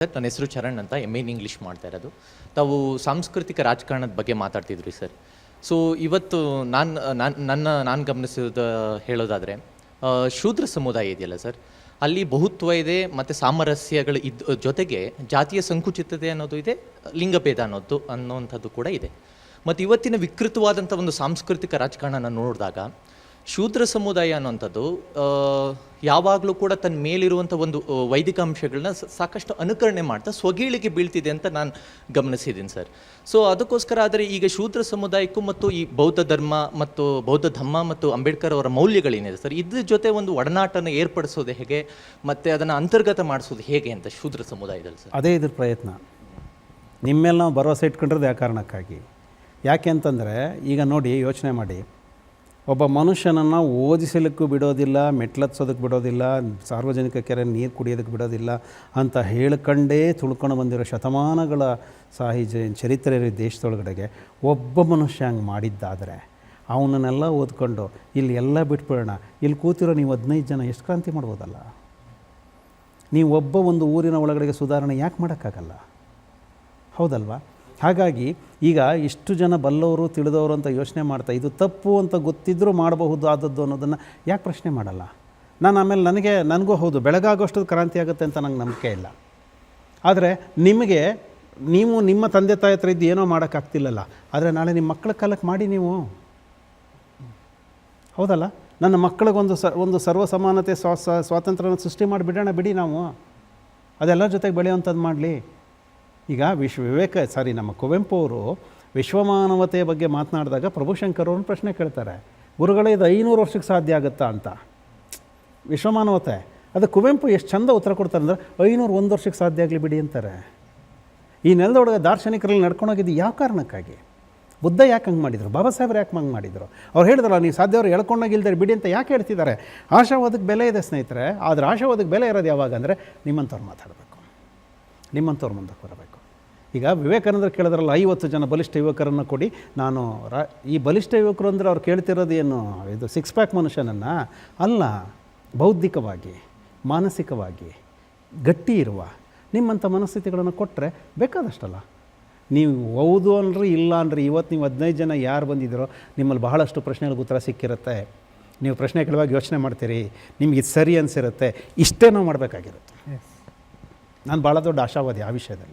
Sir, ನನ್ನ ಹೆಸರು ಚರಣ್ ಅಂತ MA ಇನ್ ಇಂಗ್ಲೀಷ್ ಮಾಡ್ತಾ ಇರೋದು. ತಾವು ಸಾಂಸ್ಕೃತಿಕ ರಾಜಕಾರಣದ ಬಗ್ಗೆ ಮಾತಾಡ್ತಿದ್ರಿ ಸರ್. ಸೊ ಇವತ್ತು ನಾನು ಗಮನಿಸಿದ ಹೇಳೋದಾದರೆ ಶೂದ್ರ ಸಮುದಾಯ ಇದೆಯಲ್ಲ ಸರ್, ಅಲ್ಲಿ ಬಹುತ್ವ ಇದೆ ಮತ್ತು ಸಾಮರಸ್ಯಗಳು ಜೊತೆಗೆ ಜಾತಿಯ ಸಂಕುಚಿತತೆ ಅನ್ನೋದು ಇದೆ, ಲಿಂಗಭೇದ ಅನ್ನೋವಂಥದ್ದು ಕೂಡ ಇದೆ. ಮತ್ತು ಇವತ್ತಿನ ವಿಕೃತವಾದಂಥ ಒಂದು ಸಾಂಸ್ಕೃತಿಕ ರಾಜಕಾರಣ ನೋಡಿದಾಗ ಶೂದ್ರ ಸಮುದಾಯ ಅನ್ನೋಂಥದ್ದು ಯಾವಾಗಲೂ ಕೂಡ ತನ್ನ ಮೇಲಿರುವಂಥ ಒಂದು ವೈದಿಕ ಅಂಶಗಳನ್ನ ಸಾಕಷ್ಟು ಅನುಕರಣೆ ಮಾಡ್ತಾ ಸ್ವಗೀಳಿಗೆ ಬೀಳ್ತಿದೆ ಅಂತ ನಾನು ಗಮನಿಸಿದ್ದೀನಿ ಸರ್. ಸೊ ಅದಕ್ಕೋಸ್ಕರ ಆದರೆ ಈಗ ಶೂದ್ರ ಸಮುದಾಯಕ್ಕೂ ಮತ್ತು ಈ ಬೌದ್ಧ ಧರ್ಮ ಮತ್ತು ಬೌದ್ಧ ಧಮ್ಮ ಮತ್ತು ಅಂಬೇಡ್ಕರ್ ಅವರ ಮೌಲ್ಯಗಳೇನಿದೆ ಸರ್, ಇದ್ರ ಜೊತೆ ಒಂದು ಒಡನಾಟನ ಏರ್ಪಡಿಸೋದು ಹೇಗೆ ಮತ್ತು ಅದನ್ನು ಅಂತರ್ಗತ ಮಾಡಿಸೋದು ಹೇಗೆ ಅಂತ ಶೂದ್ರ ಸಮುದಾಯದಲ್ಲಿ ಸರ್? ಅದೇ ಇದ್ರ ಪ್ರಯತ್ನ. ನಿಮ್ಮೇಲೆ ನಾವು ಭರವಸೆ ಇಟ್ಕೊಂಡಿರೋದು ಯಾವ ಕಾರಣಕ್ಕಾಗಿ? ಯಾಕೆ ಅಂತಂದರೆ ಈಗ ನೋಡಿ, ಯೋಚನೆ ಮಾಡಿ, ಒಬ್ಬ ಮನುಷ್ಯನನ್ನು ಓದಿಸಲಿಕ್ಕೂ ಬಿಡೋದಿಲ್ಲ, ಮೆಟ್ಲತ್ಸೋದಕ್ಕೆ ಬಿಡೋದಿಲ್ಲ, ಸಾರ್ವಜನಿಕ ಕೆರೆ ನೀರು ಕುಡಿಯೋದಕ್ಕೆ ಬಿಡೋದಿಲ್ಲ ಅಂತ ಹೇಳ್ಕೊಂಡೇ ತುಳ್ಕೊಂಡು ಬಂದಿರೋ ಶತಮಾನಗಳ ಚರಿತ್ರೆ ದೇಶದೊಳಗಡೆಗೆ ಒಬ್ಬ ಮನುಷ್ಯ ಹಂಗೆ ಮಾಡಿದ್ದಾದರೆ ಅವನನ್ನೆಲ್ಲ ಓದ್ಕೊಂಡು ಇಲ್ಲಿ ಎಲ್ಲ ಬಿಟ್ಬಿಡೋಣ, ಇಲ್ಲಿ ಕೂತಿರೋ ನೀವು 15 ಜನ ಎಷ್ಟು ಕ್ರಾಂತಿ ಮಾಡ್ಬೋದಲ್ಲ? ನೀವು ಒಬ್ಬ ಒಂದು ಊರಿನ ಒಳಗಡೆಗೆ ಸುಧಾರಣೆ ಯಾಕೆ ಮಾಡೋಕ್ಕಾಗಲ್ಲ? ಹೌದಲ್ವಾ? ಹಾಗಾಗಿ ಈಗ ಇಷ್ಟು ಜನ ಬಲ್ಲವರು ತಿಳಿದವರು ಅಂತ ಯೋಚನೆ ಮಾಡ್ತಾ ಇದು ತಪ್ಪು ಅಂತ ಗೊತ್ತಿದ್ದರೂ ಮಾಡಬಹುದು ಆದದ್ದು ಅನ್ನೋದನ್ನು ಯಾಕೆ ಪ್ರಶ್ನೆ ಮಾಡಲ್ಲ? ನಾನು ಆಮೇಲೆ ನನಗೂ ಹೌದು, ಬೆಳಗಾಗೋಷ್ಟು ಕ್ರಾಂತಿ ಆಗುತ್ತೆ ಅಂತ ನಂಗೆ ನಂಬಿಕೆ ಇಲ್ಲ. ಆದರೆ ನೀವು ನಿಮ್ಮ ತಂದೆ ತಾಯಿ ಹತ್ರ ಇದ್ದು ಏನೋ ಮಾಡೋಕ್ಕಾಗ್ತಿಲ್ಲಲ್ಲ, ಆದರೆ ನಾಳೆ ನಿಮ್ಮ ಮಕ್ಕಳ ಕಾಲಕ್ಕೆ ಮಾಡಿ ನೀವು. ಹೌದಲ್ಲ? ನನ್ನ ಮಕ್ಕಳಿಗೊಂದು ಒಂದು ಸರ್ವ ಸಮಾನತೆ ಸ್ವಾತಂತ್ರ್ಯನ ಸೃಷ್ಟಿ ಮಾಡಿಬಿಡೋಣ, ಬಿಡಿ ನಾವು ಅದೆಲ್ಲರ ಜೊತೆಗೆ ಬೆಳೆಯುವಂಥದ್ದು ಮಾಡಲಿ. ಈಗ ನಮ್ಮ ಕುವೆಂಪು ಅವರು ವಿಶ್ವಮಾನವತೆಯ ಬಗ್ಗೆ ಮಾತನಾಡಿದಾಗ ಪ್ರಭುಶಂಕರ್ ಅವ್ರನ್ನ ಪ್ರಶ್ನೆ ಕೇಳ್ತಾರೆ, ಗುರುಗಳೇ ಇದು 500 ವರ್ಷಕ್ಕೆ ಸಾಧ್ಯ ಆಗುತ್ತಾ ಅಂತ. ವಿಶ್ವಮಾನವತೆ ಅದು ಕುವೆಂಪು ಎಷ್ಟು ಚಂದ ಉತ್ತರ ಕೊಡ್ತಾರೆ ಅಂದರೆ 501 ವರ್ಷಕ್ಕೆ ಸಾಧ್ಯ ಆಗಲಿ ಬಿಡಿ ಅಂತಾರೆ. ಈ ನೆಲದೊಳಗೆ ದಾರ್ಶನಿಕರಲ್ಲಿ ನಡ್ಕೊಂಡೋಗಿದ್ದು ಯಾವ ಕಾರಣಕ್ಕಾಗಿ? ಬುದ್ಧ ಯಾಕೆ ಹಂಗೆ ಮಾಡಿದರು? ಬಾಬಾ ಸಾಹೇಬ್ರು ಯಾಕೆ ಹಂಗೆ ಮಾಡಿದರು? ಅವ್ರು ಹೇಳಿದ್ರಲ್ಲ, ನೀವು ಸಾಧ್ಯವ್ರು ಎಳ್ಕೊಂಡೋಗಿಲ್ದಾರೆ ಬಿಡಿ ಅಂತ ಯಾಕೆ ಹೇಳ್ತಿದ್ದಾರೆ? ಆಶಾವಾದಕ್ಕೆ ಬೆಲೆ ಇದೆ ಸ್ನೇಹಿತರೆ. ಆದರೆ ಆಶಾವಾದಕ್ಕೆ ಬೆಲೆ ಇರೋದು ಯಾವಾಗ ಅಂದರೆ ನಿಮ್ಮಂಥವ್ರು ಮಾತಾಡಬೇಕು, ನಿಮ್ಮಂಥವ್ರು ಮುಂದಕ್ಕೆ ಬರಬೇಕು. ಈಗ ವಿವೇಕಾನಂದರು ಕೇಳಿದ್ರಲ್ಲ, 50 ಜನ ಬಲಿಷ್ಠ ಯುವಕರನ್ನು ಕೊಡಿ. ನಾನು ಈ ಬಲಿಷ್ಠ ಯುವಕರು ಅಂದರೆ ಅವ್ರು ಕೇಳ್ತಿರೋದು ಏನು, ಇದು 6 ಪ್ಯಾಕ್ ಮನುಷ್ಯನನ್ನು ಅಲ್ಲ, ಬೌದ್ಧಿಕವಾಗಿ ಮಾನಸಿಕವಾಗಿ ಗಟ್ಟಿ ಇರುವ ನಿಮ್ಮಂಥ ಮನಸ್ಥಿತಿಗಳನ್ನು ಕೊಟ್ಟರೆ ಬೇಕಾದಷ್ಟಲ್ಲ. ನೀವು ಹೌದು ಅನ್ರಿ ಇಲ್ಲ ಅನ್ರಿ, ಇವತ್ತು ನೀವು 15 ಜನ ಯಾರು ಬಂದಿದ್ದೀರೋ ನಿಮ್ಮಲ್ಲಿ ಬಹಳಷ್ಟು ಪ್ರಶ್ನೆಗಳಿಗೆ ಉತ್ತರ ಸಿಕ್ಕಿರುತ್ತೆ. ನೀವು ಪ್ರಶ್ನೆ ಕೇಳುವಾಗ ಯೋಚನೆ ಮಾಡ್ತೀರಿ, ನಿಮ್ಗೆ ಇದು ಸರಿ ಅನಿಸಿರುತ್ತೆ. ಇಷ್ಟೇ ನಾವು ಮಾಡಬೇಕಾಗಿರುತ್ತೆ. ನಾನು ಭಾಳ ದೊಡ್ಡ ಆಶಾವಾದಿ ಆ ವಿಷಯದಲ್ಲಿ.